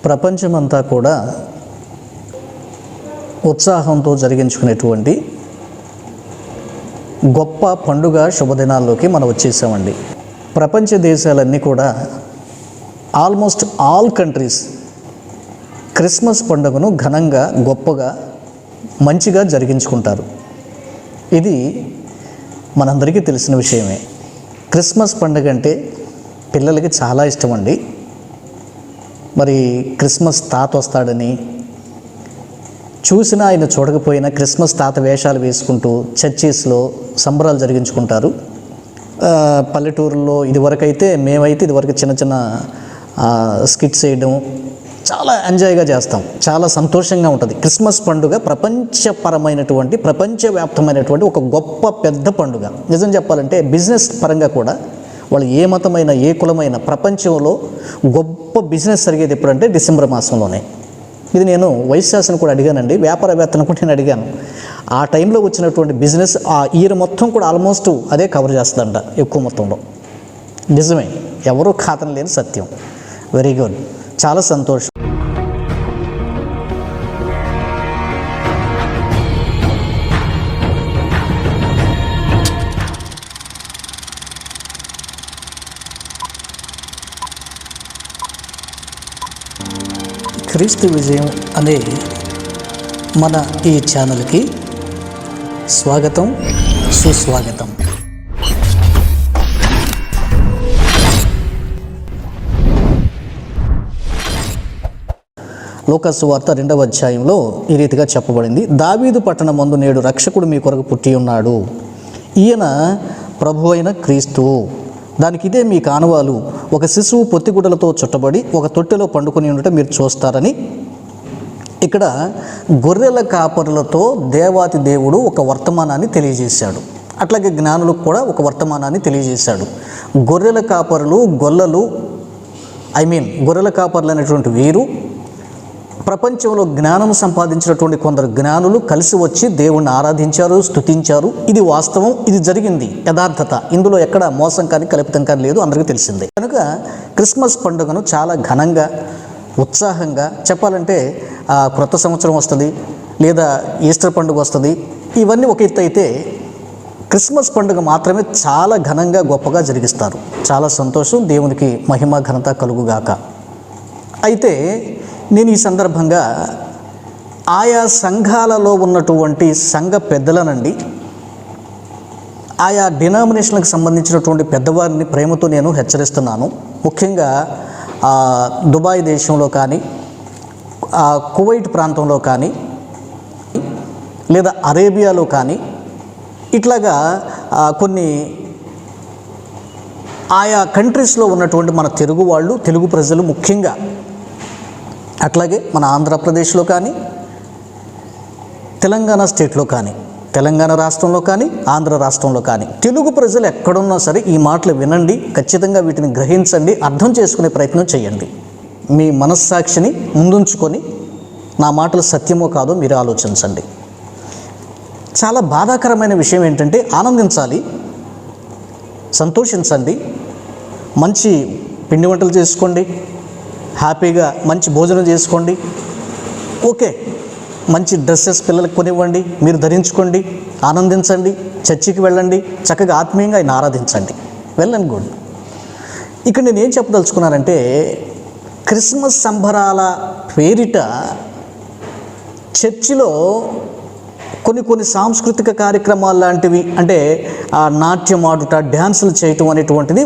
ప్రపంచమంతా కూడా ఉత్సాహంతో జరిగించుకునేటువంటి గొప్ప పండుగ శుభదినాల్లోకి మనం వచ్చేసామండి. ప్రపంచ దేశాలన్నీ కూడా ఆల్మోస్ట్ ఆల్ కంట్రీస్ క్రిస్మస్ పండుగను ఘనంగా గొప్పగా మంచిగా జరిగించుకుంటారు. ఇది మనందరికీ తెలిసిన విషయమే. క్రిస్మస్ పండుగ అంటే పిల్లలకి చాలా ఇష్టం అండి. మరి క్రిస్మస్ తాత వస్తాడని చూసినా ఆయన చూడకపోయినా క్రిస్మస్ తాత వేషాలు వేసుకుంటూ చర్చెస్లో సంబరాలు జరిగించుకుంటారు. పల్లెటూరులో మేమైతే ఇదివరకు చిన్న చిన్న స్కిట్స్ వేయడం చాలా ఎంజాయ్గా చేస్తాం. చాలా సంతోషంగా ఉంటుంది. క్రిస్మస్ పండుగ ప్రపంచవ్యాప్తమైనటువంటి ఒక గొప్ప పెద్ద పండుగ. నిజం చెప్పాలంటే బిజినెస్ పరంగా కూడా వాళ్ళు ఏ మతమైన ఏ కులమైన ప్రపంచంలో గొప్ప బిజినెస్ జరిగేది ఎప్పుడంటే డిసెంబర్ మాసంలోనే. ఇది నేను వైశ్యాసను కూడా అడిగానండి, వ్యాపారవేత్తను కూడా నేను అడిగాను. ఆ టైంలో వచ్చినటువంటి బిజినెస్ ఆ ఇయర్ మొత్తం కూడా ఆల్మోస్ట్ అదే కవర్ చేస్తుందంట ఎక్కువ మొత్తంలో. నిజమే, ఎవరూ ఖాతం లేని సత్యం. వెరీ గుడ్, చాలా సంతోషం. క్రీస్తు విజయం అనే మన ఈ ఛానల్కి స్వాగతం, సుస్వాగతం. లూకా సువార్త 2వ అధ్యాయంలో ఈ రీతిగా చెప్పబడింది. దావీదు పట్టణమందు నేడు రక్షకుడు మీ కొరకు పుట్టి ఉన్నాడు, ఈయన ప్రభు అయిన క్రీస్తు. దానికి ఇదే మీ కానువాలు, ఒక శిశువు పొత్తిగుడ్డలతో చుట్టబడి ఒక తొట్టెలో పండుకొని ఉండటం మీరు చూస్తారని. ఇక్కడ గొర్రెల కాపరులతో దేవాతి దేవుడు ఒక వర్తమానాన్ని తెలియజేశాడు. అట్లాగే జ్ఞానులకు కూడా ఒక వర్తమానాన్ని తెలియజేశాడు. గొర్రెల కాపరులు గొర్రెల కాపరులు అనేటువంటి వీరు ప్రపంచంలో జ్ఞానం సంపాదించినటువంటి కొందరు జ్ఞానులు కలిసి వచ్చి దేవుణ్ణి ఆరాధించారు, స్తుతించారు. ఇది వాస్తవం, ఇది జరిగింది, యథార్థత. ఇందులో ఎక్కడ మోసం కానీ కల్పితం కానీ లేదు, అందరికీ తెలిసిందే. కనుక క్రిస్మస్ పండుగను చాలా ఘనంగా ఉత్సాహంగా చెప్పాలంటే క్రొత్త సంవత్సరం వస్తుంది లేదా ఈస్టర్ పండుగ వస్తుంది, ఇవన్నీ ఒక ఎత్తు అయితే క్రిస్మస్ పండుగ మాత్రమే చాలా ఘనంగా గొప్పగా జరిగిస్తారు. చాలా సంతోషం, దేవునికి మహిమ ఘనత కలుగుగాక. అయితే నేను ఈ సందర్భంగా ఆయా సంఘాలలో ఉన్నటువంటి సంఘ పెద్దలనండి, ఆయా డినామినేషన్లకు సంబంధించినటువంటి పెద్దవారిని ప్రేమతో నేను హెచ్చరిస్తున్నాను. ముఖ్యంగా దుబాయ్ దేశంలో కానీ, కువైట్ ప్రాంతంలో కానీ, లేదా అరేబియాలో కానీ, ఇట్లాగా కొన్ని ఆయా కంట్రీస్లో ఉన్నటువంటి మన తెలుగు వాళ్ళు, తెలుగు ప్రజలు ముఖ్యంగా, అట్లాగే మన ఆంధ్రప్రదేశ్లో కానీ, తెలంగాణ స్టేట్లో కానీ, తెలంగాణ రాష్ట్రంలో కానీ, ఆంధ్ర రాష్ట్రంలో కానీ తెలుగు ప్రజలు ఎక్కడున్నా సరే ఈ మాటలు వినండి, ఖచ్చితంగా వీటిని గ్రహించండి, అర్థం చేసుకునే ప్రయత్నం చేయండి. మీ మనస్సాక్షిని ముందుంచుకొని నా మాటలు సత్యమో కాదో మీరు ఆలోచించండి. చాలా బాధాకరమైన విషయం ఏంటంటే, ఆనందించాలి, సంతోషించండి, మంచి పిండి వంటలు చేసుకోండి, హ్యాపీగా మంచి భోజనం చేసుకోండి, ఓకే, మంచి డ్రెస్సెస్ పిల్లలకు కొనివ్వండి, మీరు ధరించుకోండి, ఆనందించండి, చర్చికి వెళ్ళండి, చక్కగా ఆత్మీయంగా ఆయన ఆరాధించండి, వెల్ అండ్ గుడ్. ఇక్కడ నేను ఏం చెప్పదలుచుకున్నానంటే, క్రిస్మస్ సంబరాల పేరిట చర్చిలో కొన్ని సాంస్కృతిక కార్యక్రమాలు లాంటివి, అంటే నాట్యం ఆడుట, డ్యాన్సులు చేయటం అనేటువంటిది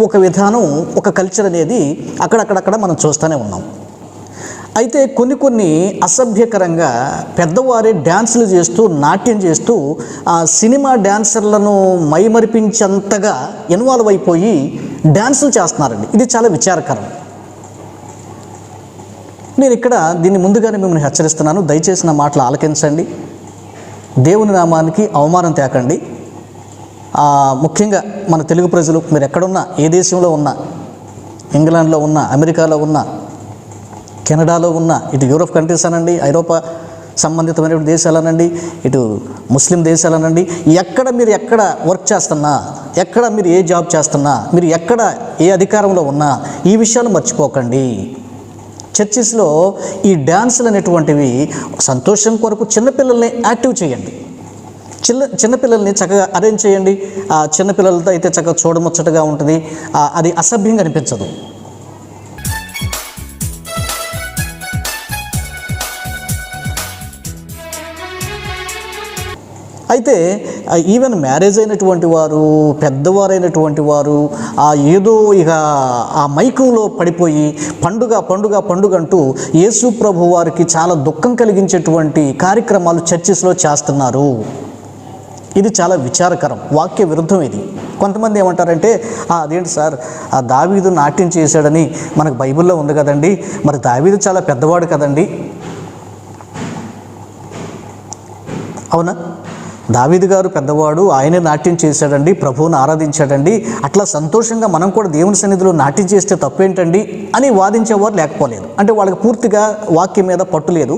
ఒక విధానం, ఒక కల్చర్ అనేది అక్కడక్కడ మనం చూస్తూనే ఉన్నాం. అయితే కొన్ని అసభ్యకరంగా పెద్దవారే డ్యాన్సులు చేస్తూ, నాట్యం చేస్తూ సినిమా డ్యాన్సర్లను మైమరిపించేంతగా ఇన్వాల్వ్ అయిపోయి డ్యాన్సులు చేస్తున్నారండి. ఇది చాలా విచారకరం. నేను ఇక్కడ దీన్ని ముందుగానే మిమ్మల్ని హెచ్చరిస్తున్నాను, దయచేసి నా మాటలు ఆలకించండి, దేవుని నామానికి అవమానం తేకండి. ముఖ్యంగా మన తెలుగు ప్రజలు, మీరు ఎక్కడున్నా, ఏ దేశంలో ఉన్నా, ఇంగ్లాండ్లో ఉన్నా, అమెరికాలో ఉన్నా, కెనడాలో ఉన్నా, ఇటు యూరోప్ కంట్రీస్ అనండి, ఐరోపా సంబంధితమైన దేశాలనండి, ఇటు ముస్లిం దేశాలనండి, మీరు ఎక్కడ వర్క్ చేస్తున్నా, ఎక్కడ మీరు ఏ జాబ్ చేస్తున్నా, మీరు ఎక్కడ ఏ అధికారంలో ఉన్నా, ఈ విషయాలు మర్చిపోకండి. చర్చిస్లో ఈ డ్యాన్సులు అనేటువంటివి సంతోషం కొరకు చిన్నపిల్లల్ని యాక్టివ్ చేయండి. చిన్నపిల్లల్ని చక్కగా అరేంజ్ చేయండి. ఆ చిన్నపిల్లలతో అయితే చక్కగా చూడముచ్చటగా ఉంటుంది, అది అసభ్యంగా అనిపించదు. అయితే ఈవెన్ మ్యారేజ్ అయినటువంటి వారు, పెద్దవారైనటువంటి వారు ఏదో ఇక ఆ మైకంలో పడిపోయి పండుగ పండుగ పండుగ అంటూ యేసు ప్రభు వారికి చాలా దుఃఖం కలిగించేటువంటి కార్యక్రమాలు చర్చిస్లో చేస్తున్నారు. ఇది చాలా విచారకరం, వాక్య విరుద్ధం ఇది. కొంతమంది ఏమంటారంటే అదేంటి సార్, ఆ దావీదు నాట్యం చేశాడని మనకు బైబిల్లో ఉంది కదండి, మరి దావీదు చాలా పెద్దవాడు కదండి. అవునా? దావీదు గారు పెద్దవాడు, ఆయనే నాట్యం చేశాడండి, ప్రభువుని ఆరాధించాడండి, అట్లా సంతోషంగా మనం కూడా దేవుని సన్నిధిలో నాట్యం చేస్తే తప్పేంటండి అని వాదించేవారు లేకపోలేదు. అంటే వాళ్ళకి పూర్తిగా వాక్యం మీద పట్టు లేదు,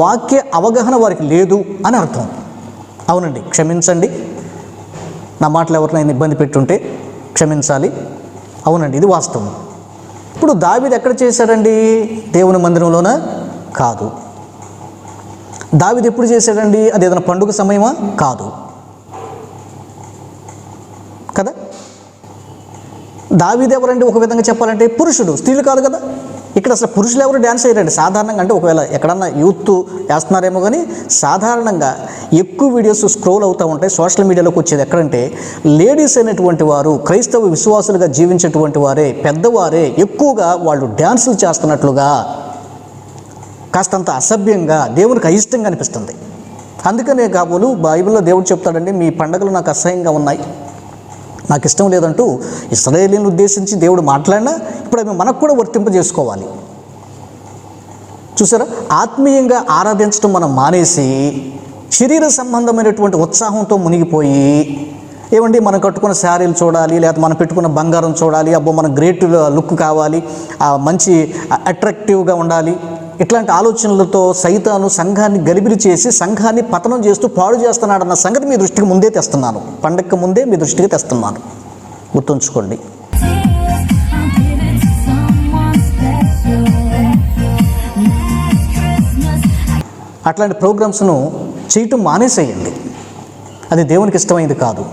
వాక్య అవగాహన వారికి లేదు అని అర్థం. అవునండి, క్షమించండి, నా మాటలు ఎవరినైనా ఇబ్బంది పెట్టుంటే క్షమించాలి. అవునండి, ఇది వాస్తవం. ఇప్పుడు దావీదు ఎక్కడ చేశాడండి? దేవుని మందిరంలోనా? కాదు. దావీదు ఎప్పుడు చేశాడండి? అది ఏదైనా పండుగ సమయమా? కాదు కదా. దావీదు ఎవరండి? ఒక విధంగా చెప్పాలంటే పురుషుడు, స్త్రీలు కాదు కదా. ఇక్కడ అసలు పురుషులు ఎవరు డ్యాన్స్ చేయరండి సాధారణంగా. అంటే ఒకవేళ ఎక్కడన్నా యూత్ వేస్తున్నారేమో, కానీ సాధారణంగా ఎక్కువ వీడియోస్ స్క్రోల్ అవుతూ ఉంటాయి సోషల్ మీడియాలోకి వచ్చేది ఎక్కడంటే, లేడీస్ అయినటువంటి వారు, క్రైస్తవ విశ్వాసులుగా జీవించేటువంటి వారే, పెద్దవారే ఎక్కువగా వాళ్ళు డ్యాన్సులు చేస్తున్నట్లుగా, కాస్తంత అసభ్యంగా, దేవునికి అయిష్టంగా అనిపిస్తుంది. అందుకనే కాబోలు బైబిల్లో దేవుడు చెప్తాడండి, మీ పండుగలు నాకు అసహ్యంగా ఉన్నాయి, నాకు ఇష్టం లేదంటూ ఇశ్రాయేలీయులను ఉద్దేశించి దేవుడు మాట్లాడినా ఇప్పుడు అవి మనకు కూడా వర్తింపజేసుకోవాలి. చూసారా, ఆత్మీయంగా ఆరాధించడం మనం మానేసి శరీర సంబంధమైనటువంటి ఉత్సాహంతో మునిగిపోయి, ఏమండి మనం కట్టుకున్న శారీలు చూడాలి, లేకపోతే మనం పెట్టుకున్న బంగారం చూడాలి, అబ్బో మన గ్రేట్ లుక్ కావాలి, మంచి అట్రాక్టివ్గా ఉండాలి, ఇట్లాంటి ఆలోచనలతో సైతాను సంఘాన్ని గలిబిలి చేసి సంఘాన్ని పతనం చేస్తూ పాడు చేస్తున్నాడన్న సంగతి మీ దృష్టికి ముందే తెస్తున్నాను. పండగకు ముందే మీ దృష్టికి తెస్తున్నాను, గుర్తుంచుకోండి. అట్లాంటి ప్రోగ్రామ్స్ను చేయటం మానేసేయండి, అది దేవునికి ఇష్టమైంది కాదు.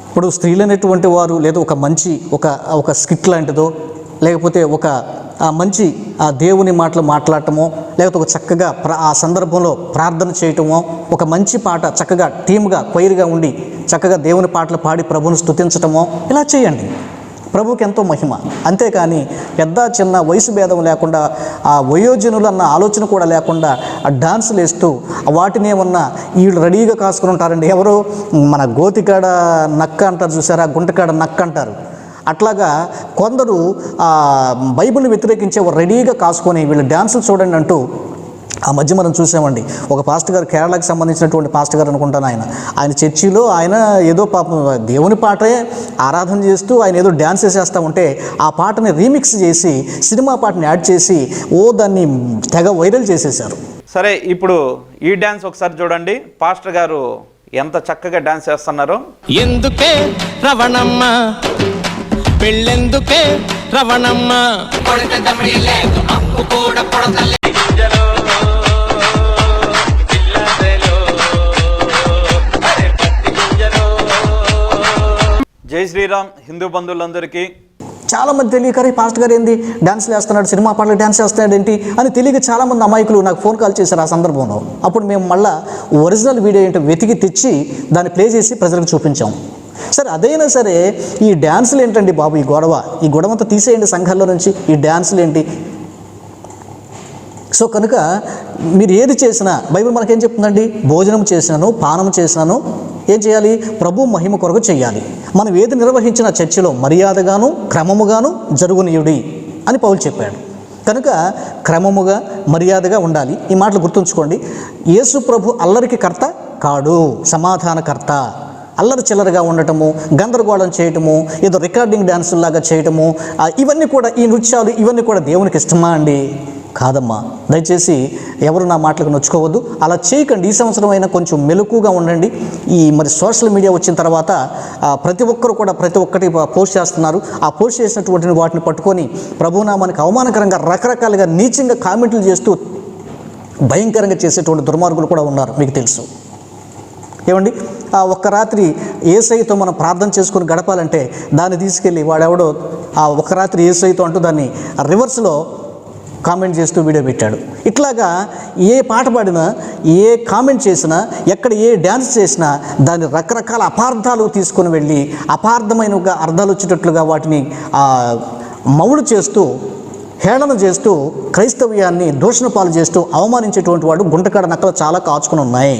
ఇప్పుడు స్త్రీలు అనేటువంటి వారు లేదా ఒక మంచి ఒక స్కిట్ లాంటిదో, లేకపోతే ఒక మంచి దేవుని మాటలు మాట్లాడటమో, లేకపోతే ఒక చక్కగా ఆ సందర్భంలో ప్రార్థన చేయటమో, ఒక మంచి పాట చక్కగా టీమ్గా క్వైర్గా ఉండి చక్కగా దేవుని పాటలు పాడి ప్రభువును స్తుతించటమో, ఇలా చేయండి. ప్రభువుకి ఎంతో మహిమ. అంతేకాని పెద్ద చిన్న వయసు భేదం లేకుండా, ఆ వయోజనులు అన్న ఆలోచన కూడా లేకుండా ఆ డాన్సులు వేస్తూ వాటిని ఏమన్నా వీళ్ళు రెడీగా కాసుకుని ఉంటారండి. ఎవరు మన గోతికాడ నక్క అంటారు చూసారా, గుంటకాడ నక్క అంటారు. అట్లాగా కొందరు బైబిల్ని వ్యతిరేకించే రెడీగా కాసుకొని వీళ్ళు డ్యాన్సులు చూడండి అంటూ ఆ మధ్య మనం చూసామండి. ఒక పాస్టర్ గారు, కేరళకి సంబంధించినటువంటి పాస్టర్ గారు అనుకుంటాను, ఆయన చర్చిలో ఆయన ఏదో పాపం దేవుని పాటే ఆరాధన చేస్తూ ఆయన ఏదో డ్యాన్స్ చేసేస్తూ ఉంటే ఆ పాటని రీమిక్స్ చేసి సినిమా పాటని యాడ్ చేసి దాన్ని తెగ వైరల్ చేసేసారు. సరే, ఇప్పుడు ఈ డ్యాన్స్ ఒకసారి చూడండి. పాస్టర్ గారు ఎంత చక్కగా డ్యాన్స్ చేస్తున్నారు. ఎందుకే రవణమ్మ పెళ్ళెందుకే రవణమ్మ, జై శ్రీరామ్. హిందూ బంధువులందరికీ చాలామంది తెలియక పాస్టర్ గారు ఏంది డ్యాన్స్లు వేస్తున్నాడు, సినిమా పాటలు డ్యాన్స్ వేస్తున్నాడు ఏంటి అని తెలియక చాలామంది అమాయకులు నాకు ఫోన్ కాల్ చేశారు ఆ సందర్భంలో. అప్పుడు మేము మళ్ళీ ఒరిజినల్ వీడియో ఏంటో వెతికి తెచ్చి దాన్ని ప్లే చేసి ప్రజలకు చూపించాం. సరే, అదైనా సరే ఈ డ్యాన్సులు ఏంటండి బాబు, ఈ గొడవంతా తీసేయండి సంఘాల్లో నుంచి, ఈ డ్యాన్సులు ఏంటి. సో కనుక మీరు ఏది చేసినా బైబిల్ మనకేం చెప్తుందండి, భోజనం చేసినాను పానం చేసినాను ఏం చేయాలి, ప్రభు మహిమ కొరకు చేయాలి. మనం ఏది నిర్వహించిన చర్చిలో మర్యాదగాను క్రమముగాను జరుగునీయుడి అని పౌలు చెప్పాడు. కనుక క్రమముగా మర్యాదగా ఉండాలి. ఈ మాటలు గుర్తుంచుకోండి. యేసు ప్రభు అల్లరికి కర్త కాడు, సమాధానకర్త. అల్లరి చిల్లరగా ఉండటము, గందరగోళం చేయటము, ఏదో రికార్డింగ్ డ్యాన్సుల్లాగా చేయటము, ఇవన్నీ కూడా, ఈ నృత్యాలు ఇవన్నీ కూడా దేవునికి ఇష్టమా అండి? కాదమ్మా. దయచేసి ఎవరు నా మాటలకు నొచ్చుకోవద్దు, అలా చేయకండి. ఈ సంవత్సరం అయినా కొంచెం మెలకుగా ఉండండి. ఈ మరి సోషల్ మీడియా వచ్చిన తర్వాత ప్రతి ఒక్కరు కూడా ప్రతి ఒక్కటి పోస్ట్ చేస్తున్నారు. ఆ పోస్ట్ చేసినటువంటి వాటిని పట్టుకొని ప్రభునామానికి అవమానకరంగా రకరకాలుగా నీచంగా కామెంట్లు చేస్తూ భయంకరంగా చేసేటువంటి దుర్మార్గులు కూడా ఉన్నారు, మీకు తెలుసు. ఏమండి, ఒక్క రాత్రి యేసయ్యతో మనం ప్రార్థన చేసుకుని గడపాలంటే దాన్ని తీసుకెళ్ళి వాడెవడో ఒక్క రాత్రి యేసయ్యతో అంటూ దాన్ని రివర్స్లో కామెంట్ చేస్తూ వీడియో పెట్టాడు. ఇట్లాగా ఏ పాట పాడినా, ఏ కామెంట్ చేసినా, ఎక్కడ ఏ డ్యాన్స్ చేసినా దాని రకరకాల అపార్థాలు తీసుకొని వెళ్ళి అపార్థమైనగా అర్థాలు వచ్చేటట్లుగా వాటిని మౌడు చేస్తూ, హేళన చేస్తూ, క్రైస్తవ్యాన్ని దూషణ పాలు చేస్తూ అవమానించేటువంటి వాడు గుంటకాడ నక్కలు చాలా కాచుకుని ఉన్నాయి.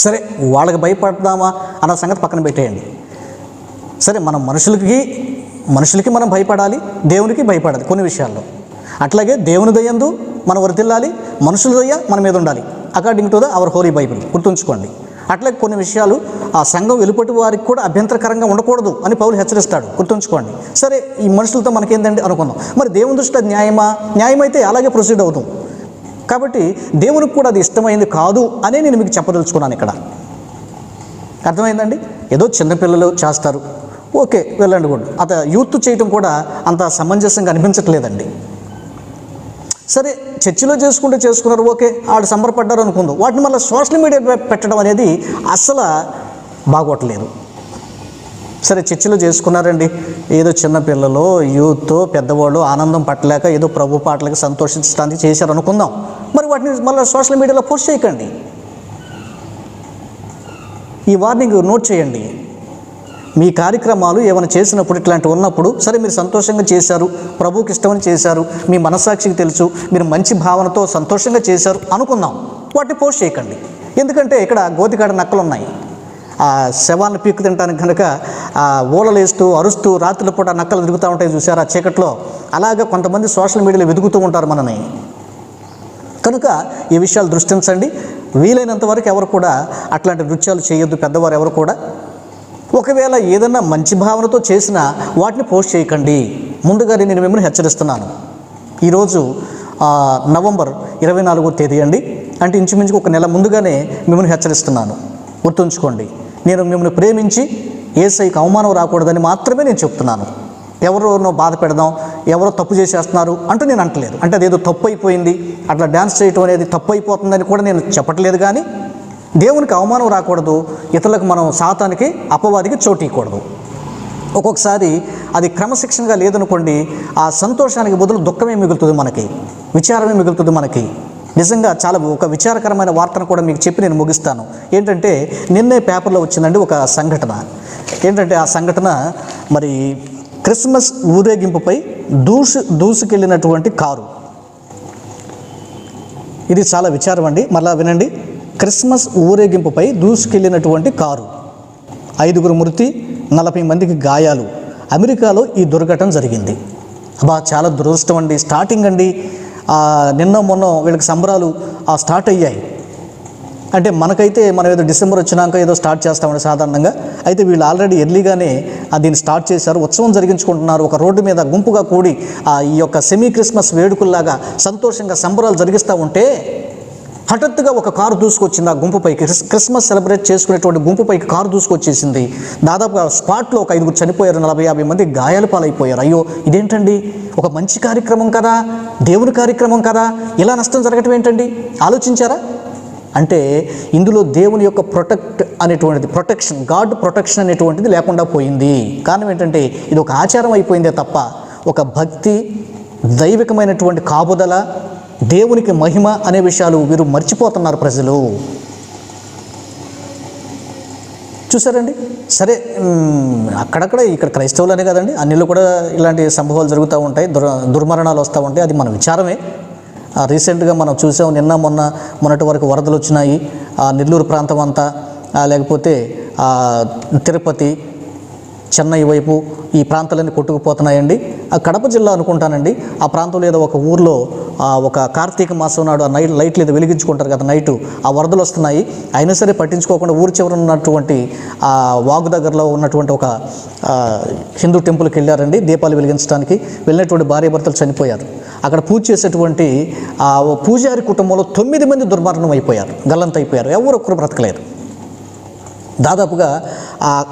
సరే, వాళ్ళకి భయపడదామా అన్న సంగతి పక్కన పెట్టేయండి. సరే, మనం మనుషులకి మనం భయపడాలి, దేవునికి భయపడాలి కొన్ని విషయాల్లో. అట్లాగే దేవుని దయందు మనం వర్తిల్లాలి, మనుషుల దయ మన మీద ఉండాలి, according to our Holi Bible. గుర్తుంచుకోండి. అట్లాగే కొన్ని విషయాలు ఆ సంఘం వెలుపటి వారికి కూడా అభ్యంతరకరంగా ఉండకూడదు అని పౌలు హెచ్చరిస్తాడు, గుర్తుంచుకోండి. సరే, ఈ మనుషులతో మనకేందండి అనుకుందాం. మరి దేవుని దృష్టిలో న్యాయమా? న్యాయమైతే అలాగే ప్రొసీడ్ అవుతాం. కాబట్టి దేవునికి కూడా అది ఇష్టమైంది కాదు అనే నేను మీకు చెప్పదలుచుకున్నాను ఇక్కడ. అర్థమైందండి? ఏదో చిన్నపిల్లలు చేస్తారు, ఓకే, వెళ్ళండి కూడా. యూత్ చేయటం కూడా అంత సమంజసంగా అనిపించట్లేదండి. సరే, చర్చిలో చేసుకున్నారు, ఓకే, ఆడు సంబరపడ్డారు అనుకుందాం. వాటిని మళ్ళీ సోషల్ మీడియా పెట్టడం అనేది అస్సలు బాగోట్లేదు. సరే, చర్చిలో చేసుకున్నారండి, ఏదో చిన్నపిల్లలు, యూత్, పెద్దవాళ్ళు ఆనందం పట్టలేక ఏదో ప్రభు పాటలకి సంతోషించడానికి చేశారు అనుకుందాం. మరి వాటిని మళ్ళీ సోషల్ మీడియాలో పోస్ట్ చేయకండి. ఈ వార్నింగ్ నోట్ చేయండి. మీ కార్యక్రమాలు ఏమైనా చేసినప్పుడు, ఇట్లాంటివి ఉన్నప్పుడు, సరే మీరు సంతోషంగా చేశారు, ప్రభువుకి ఇష్టమని చేశారు, మీ మనస్సాక్షికి తెలుసు, మీరు మంచి భావనతో సంతోషంగా చేశారు అనుకుందాం, వాటిని పోస్ట్ చేయకండి. ఎందుకంటే ఇక్కడ గోతికాడ నక్కలు ఉన్నాయి. ఆ శవాన్ని పీక్కు తినడానికి కనుక ఓలలేస్తూ అరుస్తూ రాత్రుల పూట నక్కలు తిరుగుతూ ఉంటాయి చూసారు ఆ చీకట్లో. అలాగా కొంతమంది సోషల్ మీడియాలో వెతుకుతూ ఉంటారు మనని. కనుక ఈ విషయాలు దృష్టించండి. వీలైనంత వరకు ఎవరు కూడా అట్లాంటి నృత్యాలు చేయొద్దు, పెద్దవారు ఎవరు కూడా. ఒకవేళ ఏదన్నా మంచి భావనతో చేసినా వాటిని పోస్ట్ చేయకండి. ముందుగా నేను మిమ్మల్ని హెచ్చరిస్తున్నాను. ఈరోజు నవంబర్ 24వ తేదీ అండి, అంటే ఇంచుమించుకు ఒక నెల ముందుగానే మిమ్మల్ని హెచ్చరిస్తున్నాను. గుర్తుంచుకోండి, నేను మిమ్మల్ని ప్రేమించి యేసయ్యకి అవమానం రాకూడదని మాత్రమే నేను చెప్తున్నాను. ఎవరినో బాధ పెడదాం, ఎవరో తప్పు చేసేస్తున్నారు అంటూ నేను అంటలేదు. అంటే అదేదో తప్పు అయిపోయింది, అట్లా డ్యాన్స్ చేయటం అనేది తప్పు అయిపోతుందని కూడా నేను చెప్పట్లేదు. కానీ దేవునికి అవమానం రాకూడదు, ఇతరులకు మనం సాతానికి అపవాదికి చోటు ఇవ్వకూడదు. ఒక్కొక్కసారి అది క్రమశిక్షణగా లేదనుకోండి, ఆ సంతోషానికి బదులు దుఃఖమే మిగులుతుంది, మనకి విచారమే మిగులుతుంది మనకి. నిజంగా చాలా ఒక విచారకరమైన వార్తను కూడా మీకు చెప్పి నేను ముగిస్తాను. ఏంటంటే నిన్నే పేపర్లో వచ్చిందండి ఒక సంఘటన. ఏంటంటే ఆ సంఘటన మరి క్రిస్మస్ ఊరేగింపుపై దూసుకెళ్ళినటువంటి కారు. ఇది చాలా విచారం అండి, మళ్ళా వినండి. క్రిస్మస్ ఊరేగింపుపై దూసుకెళ్ళినటువంటి కారు, 5 మృతి, 40 మందికి గాయాలు. అమెరికాలో ఈ దుర్ఘటన జరిగింది. చాలా దురదృష్టం అండి. స్టార్టింగ్ అండి, నిన్న మొన్న వీళ్ళకి సంబరాలు స్టార్ట్ అయ్యాయి. అంటే మనకైతే మనం ఏదో డిసెంబర్ వచ్చినాక ఏదో స్టార్ట్ చేస్తామండి సాధారణంగా. అయితే వీళ్ళు ఆల్రెడీ ఎర్లీగానే దీన్ని స్టార్ట్ చేశారు, ఉత్సవం జరిగించుకుంటున్నారు. ఒక రోడ్డు మీద గుంపుగా కూడి ఈ యొక్క సెమీ క్రిస్మస్ వేడుకల్లాగా సంతోషంగా సంబరాలు జరిగిస్తూ ఉంటే హఠాత్తుగా ఒక కారు దూసుకొచ్చింది ఆ గుంపుపైకి. క్రిస్మస్ సెలబ్రేట్ చేసుకునేటువంటి గుంపుపైకి కారు దూసుకొచ్చేసింది. దాదాపుగా స్పాట్లో ఒక 5 చనిపోయారు, 40-50 మంది గాయాల పాలైపోయారు. అయ్యో, ఇదేంటండి, ఒక మంచి కార్యక్రమం కదా, దేవుని కార్యక్రమం కదా, ఇలా నష్టం జరగటం ఏంటండి? ఆలోచించారా? అంటే ఇందులో దేవుని యొక్క ప్రొటెక్షన్, గాడ్ ప్రొటెక్షన్ అనేటువంటిది లేకుండా పోయింది. కారణం ఏంటంటే ఇది ఒక ఆచారం అయిపోయిందే తప్ప ఒక భక్తి, దైవికమైనటువంటి కాపుదల, దేవునికి మహిమ అనే విషయాలు వీరు మర్చిపోతున్నారు ప్రజలు. చూసారండి? సరే, అక్కడక్కడ ఇక్కడ క్రైస్తవులనే కదండి, అన్నిలో కూడా ఇలాంటి సంభవాలు జరుగుతూ ఉంటాయి, దుర్మరణాలు వస్తూ ఉంటాయి. అది మన విచారమే. రీసెంట్గా మనం చూసాం, మొన్నటి వరకు వరదలు వచ్చినాయి నెల్లూరు ప్రాంతం అంతా, లేకపోతే తిరుపతి, చెన్నై వైపు ఈ ప్రాంతాలన్నీ కొట్టుకుపోతున్నాయండి. ఆ కడప జిల్లా అనుకుంటానండి, ఆ ప్రాంతంలో ఏదో ఒక ఊర్లో ఒక కార్తీక మాసం నాడు ఆ లైట్లు ఏదో వెలిగించుకుంటారు కదా నైటు, ఆ వరదలు వస్తున్నాయి, అయినా సరే పట్టించుకోకుండా ఊరి చివర ఉన్నటువంటి ఆ వాగు దగ్గరలో ఉన్నటువంటి ఒక హిందూ టెంపుల్కి వెళ్ళారండి దీపాలు వెలిగించడానికి. వెళ్ళినటువంటి భార్యాభర్తలు చనిపోయారు. అక్కడ పూజ చేసేటువంటి ఆ పూజారి కుటుంబంలో 9 మంది దుర్మరణం అయిపోయారు, గల్లంతైపోయారు, ఎవరు ఒక్కరు బ్రతకలేరు. దాదాపుగా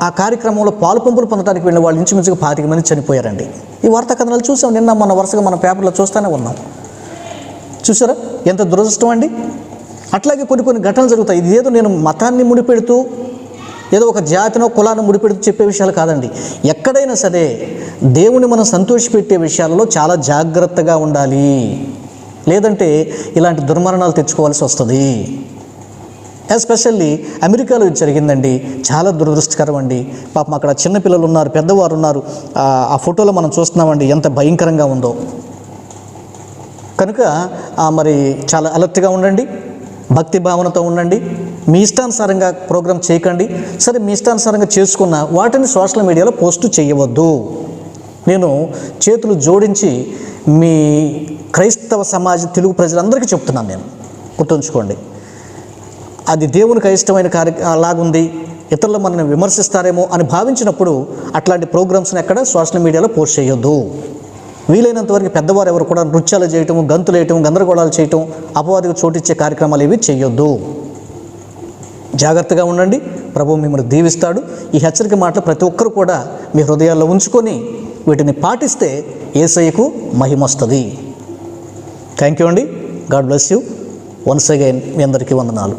ఆ కార్యక్రమంలో పాలు పంపులు పొందడానికి వెళ్ళిన వాళ్ళు ఇంచుమించుగా 25 మంది చనిపోయారండి. ఈ వార్తా కథనాలు చూసాం, నిన్న మన వరుసగా మన పేపర్లో చూస్తూనే ఉన్నాం. చూసారా ఎంత దురదృష్టం అండి. అట్లాగే కొన్ని ఘటనలు జరుగుతాయి. ఇది ఏదో నేను మతాన్ని ముడిపెడుతూ ఏదో ఒక జాతినో కులాన్ని ముడిపెడుతూ చెప్పే విషయాలు కాదండి. ఎక్కడైనా సరే దేవుని మనం సంతోషపెట్టే విషయాలలో చాలా జాగ్రత్తగా ఉండాలి, లేదంటే ఇలాంటి దుర్మరణాలు తెచ్చుకోవాల్సి వస్తుంది. ఎస్పెషల్లీ అమెరికాలో ఇది జరిగిందండి, చాలా దురదృష్టకరం అండి. పాపం అక్కడ చిన్నపిల్లలు ఉన్నారు, పెద్దవారు ఉన్నారు. ఆ ఫోటోలో మనం చూస్తున్నామండి ఎంత భయంకరంగా ఉందో. కనుక మరి చాలా అలర్ట్గా ఉండండి, భక్తి భావనతో ఉండండి. మీ ఇష్టానుసారంగా ప్రోగ్రామ్ చేయకండి. సరే మీ ఇష్టానుసారంగా చేసుకున్న వాటిని సోషల్ మీడియాలో పోస్టు చేయవద్దు. నేను చేతులు జోడించి మీ క్రైస్తవ సమాజ తెలుగు ప్రజలందరికీ చెప్తున్నాను, నేను గుర్తుంచుకోండి. అది దేవునికి అయిష్టమైన లాగుంది, ఇతరులు మనల్ని విమర్శిస్తారేమో అని భావించినప్పుడు అట్లాంటి ప్రోగ్రామ్స్ని ఎక్కడ సోషల్ మీడియాలో పోస్ట్ చేయొద్దు. వీలైనంత వరకు పెద్దవారు ఎవరు కూడా నృత్యాలు చేయటం, గంతులు వేయటం, గందరగోళాలు చేయటం, అపవాదికి చోటిచ్చే కార్యక్రమాలు ఏవి చేయొద్దు. జాగ్రత్తగా ఉండండి, ప్రభువు మిమ్మల్ని దీవిస్తాడు. ఈ హెచ్చరిక మాటలు ప్రతి ఒక్కరు కూడా మీ హృదయాల్లో ఉంచుకొని వీటిని పాటిస్తే యేసయ్యకు మహిమ వస్తుంది. థ్యాంక్ యూ అండి. God bless you. Once again మీ అందరికీ వందనాలు.